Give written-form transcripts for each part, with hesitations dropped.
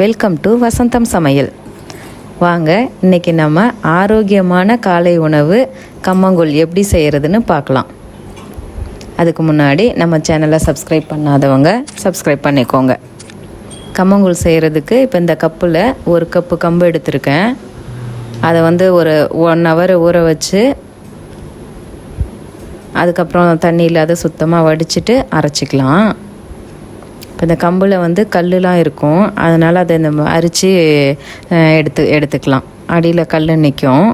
Welcome to வசந்தம் சமையல். வாங்க இன்றைக்கி நம்ம ஆரோக்கியமான காலை உணவு கம்மங்கூழ் எப்படி செய்கிறதுன்னு பார்க்கலாம். அதுக்கு முன்னாடி நம்ம சேனலை சப்ஸ்கிரைப் பண்ணாதவங்க சப்ஸ்கிரைப் பண்ணிக்கோங்க. கம்மங்கூழ் செய்கிறதுக்கு இப்போ இந்த கப்பில் 1 கப்பு கம்பு எடுத்திருக்கேன். அதை ஒரு 1 ஹவர் ஊற வச்சு அதுக்கப்புறம் தண்ணி இல்லாத சுத்தமாக வடிச்சிட்டு அரைச்சிக்கலாம். இப்போ இந்த கம்பில் கல்லுலாம் இருக்கும், அதனால் அதை நம்ம அரித்து எடுத்துக்கலாம். அடியில் கல் நிற்கும்.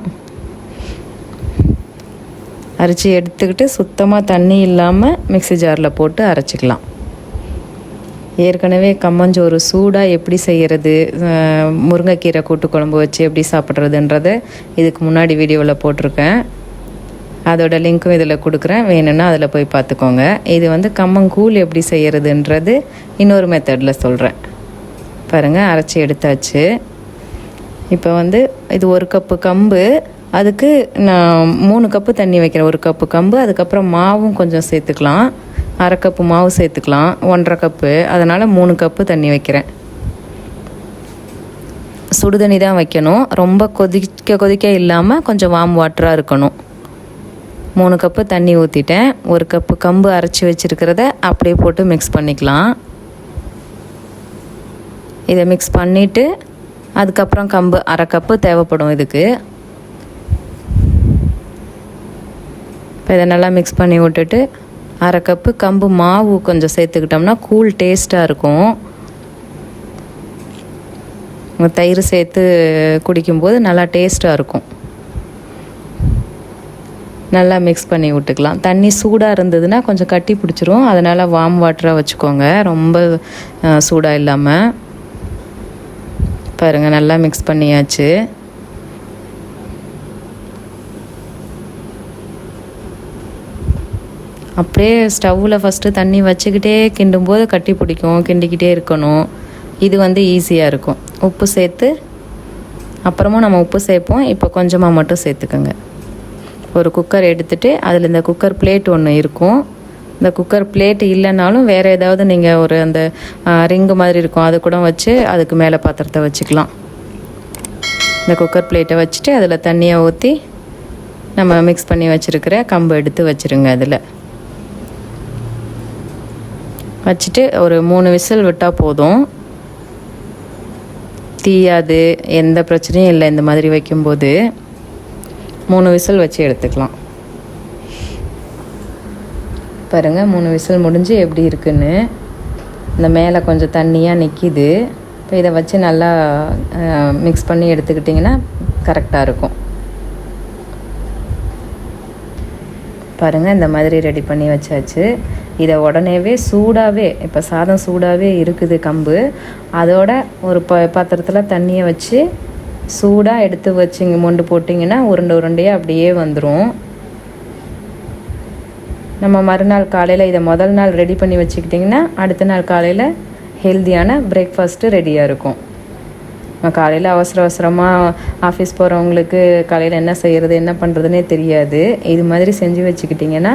அரித்து எடுத்துக்கிட்டு சுத்தமாக தண்ணி இல்லாமல் மிக்ஸி ஜாரில் போட்டு அரைச்சிக்கலாம். ஏற்கனவே கம்மஞ்சோறு சூடாக எப்படி செய்கிறது, முருங்கைக்கீரை கூட்டு குழம்பு வச்சு எப்படி சாப்பிட்றதுன்றதை இதுக்கு முன்னாடி வீடியோவில் போட்டிருக்கேன். அதோட லிங்க்கும் இதில் கொடுக்குறேன், வேணும்னா அதில் போய் பார்த்துக்கோங்க. இது கம்மங்கூழ் எப்படி செய்கிறதுன்றது இன்னொரு மெத்தடில் சொல்கிறேன். பாருங்கள், அரைச்சி எடுத்தாச்சு. இப்போ இது 1 கப்பு கம்பு, அதுக்கு நான் 3 கப்பு தண்ணி வைக்கிறேன். 1 கப்பு கம்பு, அதுக்கப்புறம் மாவும் கொஞ்சம் சேர்த்துக்கலாம். 1/2 கப்பு மாவு சேர்த்துக்கலாம், 1/2 கப்பு, அதனால் 3 கப்பு தண்ணி வைக்கிறேன். சுடுதண்ணி தான் வைக்கணும், ரொம்ப கொதிக்க இல்லாமல் கொஞ்சம் வார்ம் வாட்டராக இருக்கணும். 3 கப்பு தண்ணி ஊற்றிட்டேன். 1 கப்பு கம்பு அரைச்சி வச்சுருக்கிறத அப்படியே போட்டு மிக்ஸ் பண்ணிக்கலாம். இதை மிக்ஸ் பண்ணிவிட்டு அதுக்கப்புறம் கம்பு 1/2 கப்பு தேவைப்படும் இதுக்கு. இப்போ இதை நல்லா மிக்ஸ் பண்ணி விட்டுட்டு 1/2 கப்பு கம்பு மாவு கொஞ்சம் சேர்த்துக்கிட்டோம்னா கூழ் டேஸ்ட்டாக இருக்கும். தயிர் சேர்த்து குடிக்கும்போது நல்லா டேஸ்ட்டாக இருக்கும். நல்லா மிக்ஸ் பண்ணி விட்டுக்கலாம். தண்ணி சூடாக இருந்ததுன்னா கொஞ்சம் கட்டி பிடிச்சிரும், அதனால் வார்ம் வாட்டராக வச்சுக்கோங்க, ரொம்ப சூடாக இல்லாமல். பாருங்கள், நல்லா மிக்ஸ் பண்ணியாச்சு. அப்படியே ஸ்டவ்வில் ஃபஸ்ட்டு தண்ணி வச்சுக்கிட்டே கிண்டும்போது கட்டி பிடிக்கும், கிண்டிக்கிட்டே இருக்கணும். இது ஈஸியாக இருக்கும். உப்பு சேர்த்து அப்புறமும் நம்ம உப்பு சேர்ப்போம், இப்போ கொஞ்சமாக மட்டும் சேர்த்துக்கோங்க. ஒரு குக்கர் எடுத்துகிட்டு அதில் இந்த குக்கர் பிளேட் ஒன்று இருக்கும். இந்த குக்கர் பிளேட் இல்லைனாலும் வேறு ஏதாவது நீங்கள் அந்த ரிங்கு மாதிரி இருக்கும், அது கூட வச்சு அதுக்கு மேலே பாத்திரத்தை வச்சுக்கலாம். இந்த குக்கர் பிளேட்டை வச்சுட்டு அதில் தண்ணியை ஊற்றி நம்ம மிக்ஸ் பண்ணி வச்சுருக்கிற கம்பு எடுத்து வச்சுருங்க. அதில் வச்சுட்டு ஒரு 3 விசில் விட்டால் போதும், தீயாது, எந்த பிரச்சனையும் இல்லை. இந்த மாதிரி வைக்கும்போது 3 விசில் வச்சு எடுத்துக்கலாம். பாருங்கள், 3 விசில் முடிஞ்சு எப்படி இருக்குன்னு. இந்த மேலே கொஞ்சம் தண்ணியாக நிற்கிது. இப்போ இதை வச்சு நல்லா மிக்ஸ் பண்ணி எடுத்துக்கிட்டிங்கன்னா கரெக்டாக இருக்கும். பாருங்கள், இந்த மாதிரி ரெடி பண்ணி வச்சாச்சு. இதை உடனேவே சூடாகவே, இப்போ சாதம் சூடாகவே இருக்குது கம்பு, அதோட ஒரு பாத்திரத்தில் தண்ணியை வச்சு சூடாக எடுத்து வச்சிங்க மொண்டு போட்டிங்கன்னா உருண்டையாக அப்படியே வந்துடும். நம்ம மறுநாள் காலையில் இதை முதல் நாள் ரெடி பண்ணி வச்சுக்கிட்டிங்கன்னா அடுத்த நாள் காலையில் ஹெல்த்தியான பிரேக்ஃபாஸ்ட்டு ரெடியாக இருக்கும். காலையில் அவசரமாக ஆஃபீஸ் போகிறவங்களுக்கு காலையில் என்ன செய்கிறது என்ன பண்ணுறதுனே தெரியாது. இது மாதிரி செஞ்சு வச்சுக்கிட்டிங்கன்னா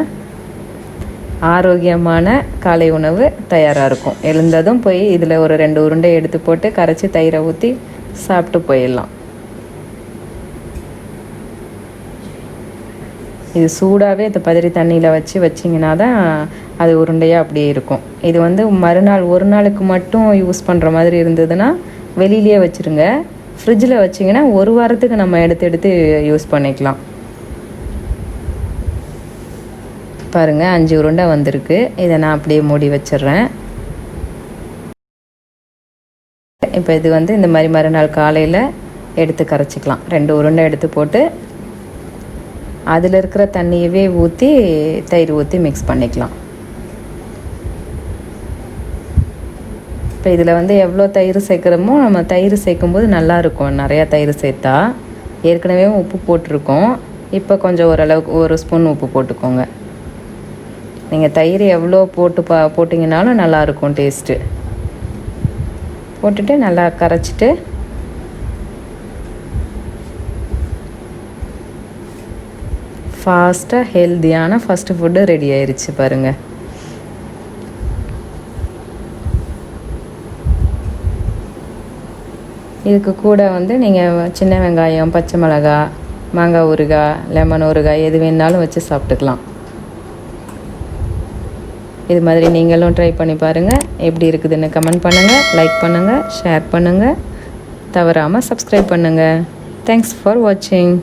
ஆரோக்கியமான காலை உணவு தயாராக இருக்கும். எழுந்ததும் போய் இதில் ஒரு 2 உருண்டை எடுத்து போட்டு கரைச்சி தயிரை ஊற்றி சாப்பிட்டு போயிடலாம். இது சூடாகவே இந்த பதறி தண்ணியில் வச்சிங்கன்னா தான் அது உருண்டையாக அப்படியே இருக்கும். இது மறுநாள் ஒரு நாளுக்கு மட்டும் யூஸ் பண்ணுற மாதிரி இருந்ததுன்னா வெளியிலேயே வச்சுருங்க. ஃப்ரிட்ஜில் வச்சிங்கன்னா 1 வாரத்துக்கு நம்ம எடுத்து யூஸ் பண்ணிக்கலாம். பாருங்கள், 5 உருண்டை வந்திருக்கு. இதை நான் அப்படியே மூடி வச்சிடுறேன். இப்போ இது இந்த மாதிரி மறுநாள் காலையில் எடுத்து கரைச்சிக்கலாம். 2 உருண்டை எடுத்து போட்டு அதில் இருக்கிற தண்ணியவே ஊற்றி தயிர் ஊற்றி மிக்ஸ் பண்ணிக்கலாம். இப்போ இதில் எவ்வளோ தயிர் சேர்க்குறோமோ நம்ம தயிர் சேர்க்கும்போது நல்லாயிருக்கும். நிறையா தயிர் சேர்த்தா, ஏற்கனவே உப்பு போட்டிருக்கோம், இப்போ கொஞ்சம் ஓரளவுக்கு 1 ஸ்பூன் உப்பு போட்டுக்கோங்க. நீங்கள் தயிர் எவ்வளோ போட்டிங்கனாலும் நல்லாயிருக்கும் டேஸ்ட்டு. போட்டுட்டு நல்லா கரைச்சிட்டு ஃபாஸ்ட்டாக ஹெல்த்தியான ஃபஸ்ட்டு ஃபுட்டு ரெடி ஆயிடுச்சு பாருங்கள். இதுக்கு கூட வந்து நீங்கள் சின்ன வெங்காயம், பச்சை மிளகாய், மாங்காய் ஊறுகாய், லெமன் ஊறுகாய் எது வேணாலும் வச்சு சாப்பிட்டுக்கலாம். இது மாதிரி நீங்களும் ட்ரை பண்ணி பாருங்கள். எப்படி இருக்குதுன்னு கமெண்ட் பண்ணுங்கள், லைக் பண்ணுங்கள், ஷேர் பண்ணுங்கள், தவறாமல் சப்ஸ்கிரைப் பண்ணுங்கள். தேங்க்ஸ் ஃபார் வாட்சிங்.